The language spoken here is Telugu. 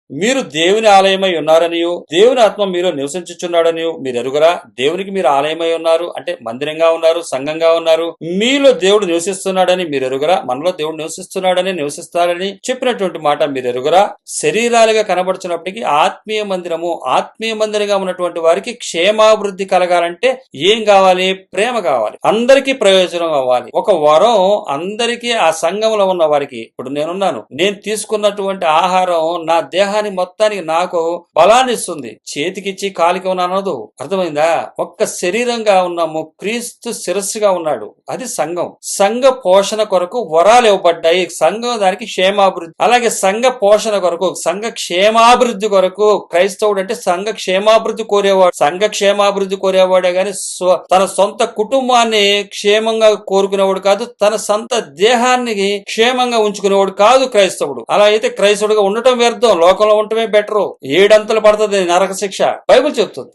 మీరు దేవుని ఆలయమై ఉన్నారనియు దేవుని ఆత్మ మీలో నివసించుచున్నాడనియు మీరు ఎరుగురా. దేవునికి మీరు ఆలయమై ఉన్నారు అంటే మందిరంగా ఉన్నారు, సంఘంగా ఉన్నారు. మీలో దేవుడు నివసిస్తున్నాడని మీరు ఎరుగురా. మనలో దేవుడు నివసిస్తున్నాడని నివసిస్తారని చెప్పినటువంటి మాట మీరు ఎరుగురా. శరీరాలుగా కనబడుచున్నప్పటికీ ఆత్మీయ మందిరంగా ఉన్నటువంటి వారికి క్షేమాభివృద్ధి కలగాలంటే ఏం కావాలి? ప్రేమ కావాలి. అందరికీ ప్రయోజనం అవ్వాలి. ఒక వరం అందరికీ ఆ సంఘంలో ఉన్న వారికి. ఇప్పుడు నేనున్నాను, నేను తీసుకున్నటువంటి ఆహారం నా దేహాన్ని మొత్తానికి నాకు బలాన్ని ఇస్తుంది. చేతికిచ్చి కాలికి అనదు. అర్థమైందా? ఒక్క శరీరంగా ఉన్నాము, క్రీస్తు శిరస్సుగా ఉన్నాడు. అది సంఘం. సంఘ పోషణ కొరకు వరాలు ఇవ్వబడ్డాయి. సంఘం దానికి క్షేమాభివృద్ధి. అలాగే సంఘ పోషణ కొరకు, సంఘ క్షేమాభివృద్ధి కొరకు క్రైస్తవుడు అంటే సంఘ క్షేమాభివృద్ధి కోరేవాడు. సంఘ క్షేమాభివృద్ధి కోరేవాడే గాని తన సొంత కుటుంబాన్ని క్షేమంగా కోరుకునేవాడు కాదు. తన సొంత దేహాన్ని క్షేమంగా ఉంచుకునేవాడు కాదు క్రైస్తవుడు. అలా అయితే క్రైస్తవుడుగా ఉండటం వ్యర్థం, లోకంలో ఉండటమే బెటరు. 7 అంతలు పడుతుంది నరక శిక్ష బైబిల్ చెప్తుంది.